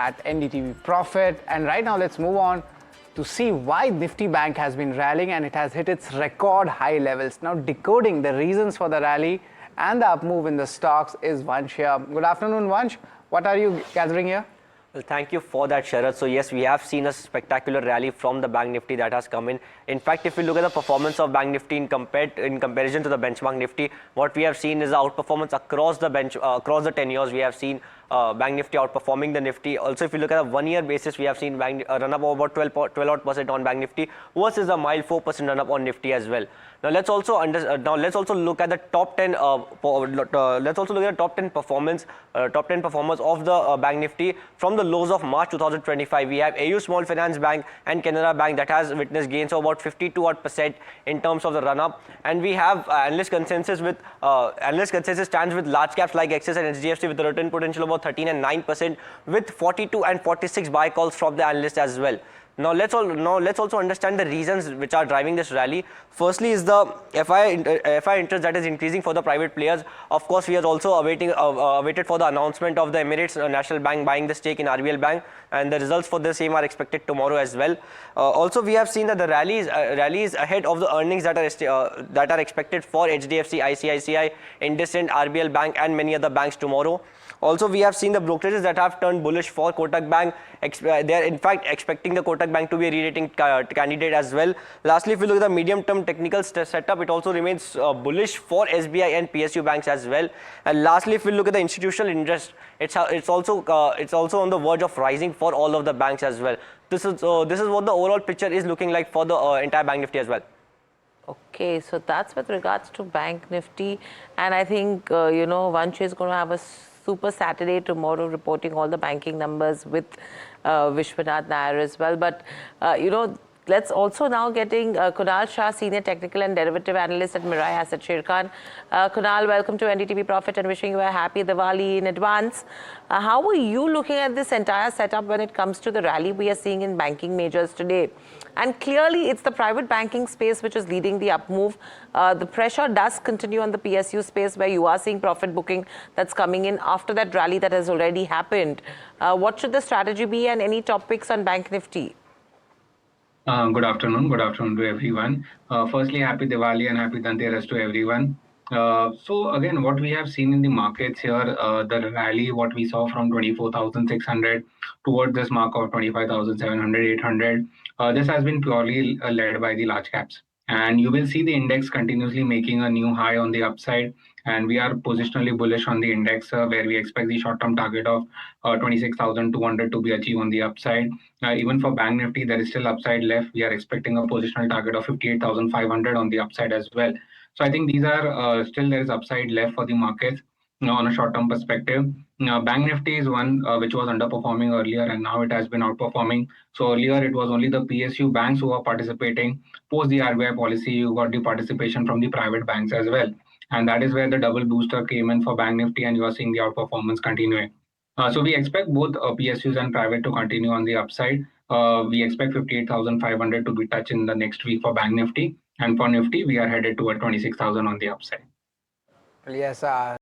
at NDTV Profit. And right now, let's move on to see why Nifty Bank has been rallying and it has hit its record high levels. Now, decoding the reasons for the rally and the up move in the stocks is Vansh here. Good afternoon, Vansh. What are you gathering here? Well, thank you for that, Sharad. So yes, we have seen a spectacular rally from the Bank Nifty that has come in. In fact, if you look at the performance of Bank Nifty in comparison to the benchmark Nifty, what we have seen is the outperformance across the 10 years. We have seen Bank Nifty outperforming the Nifty. Also, if you look at a 1 year basis, we have seen run up of about 12% on Bank Nifty versus a mild 4% run up on Nifty as well. Now let's also look at the top 10. Let's also look at the top 10 performance, top 10 performers of the Bank Nifty from the lows of March 2025. We have AU Small Finance Bank and Canara Bank that has witnessed gains of about 52% in terms of the run up, and we have analyst consensus stands with large caps like Axis and HDFC with a return potential of about 13 and 9%, with 42 and 46 buy calls from the analysts as well. Now let's also understand the reasons which are driving this rally. Firstly is the FI interest that is increasing for the private players. Of course, we are also awaited for the announcement of the Emirates National Bank buying the stake in RBL Bank, and the results for the same are expected tomorrow as well. Also, we have seen that the rally is ahead of the earnings that are expected for HDFC, ICICI, IndusInd, RBL Bank, and many other banks tomorrow. Also, we have seen the brokerages that have turned bullish for Kotak Bank. They are in fact expecting the Kotak Bank to be a re-rating candidate as well. Lastly, if you look at the medium-term technical setup, it also remains bullish for SBI and PSU banks as well. And lastly, if we look at the institutional interest, it's also on the verge of rising for all of the banks as well. This is what the overall picture is looking like for the entire Bank Nifty as well. Okay, so that's with regards to Bank Nifty, and I think Vansh is going to have a super Saturday tomorrow, reporting all the banking numbers with Vishwanath Nair as well. But let's also now getting Kunal Shah, Senior Technical and Derivative Analyst at Mirae Asset Sharekhan. Kunal, welcome to NDTV Profit and wishing you a happy Diwali in advance. How are you looking at this entire setup when it comes to the rally we are seeing in banking majors today? And clearly, it's the private banking space which is leading the up move. The pressure does continue on the PSU space, where you are seeing profit booking that's coming in after that rally that has already happened. What should the strategy be, and any topics on Bank Nifty? Good afternoon. Good afternoon to everyone. Firstly, happy Diwali and happy Dhanteras to everyone. So again, what we have seen in the markets here, the rally, what we saw from 24,600 towards this mark of 25,700, 800, this has been purely led by the large caps. And you will see the index continuously making a new high on the upside. And we are positionally bullish on the index, where we expect the short-term target of 26,200 to be achieved on the upside. Even for Bank Nifty, there is still upside left. We are expecting a positional target of 58,500 on the upside as well. So I think these are still there is upside left for the markets on a short-term perspective. Bank Nifty is one which was underperforming earlier, and now it has been outperforming. So earlier it was only the PSU banks who were participating. Post the RBI policy, you got the participation from the private banks as well. And that is where the double booster came in for Bank Nifty, and you are seeing the outperformance continuing. So we expect both PSUs and private to continue on the upside. We expect 58,500 to be touched in the next week for Bank Nifty. And for Nifty, we are headed toward 26,000 on the upside. Yes,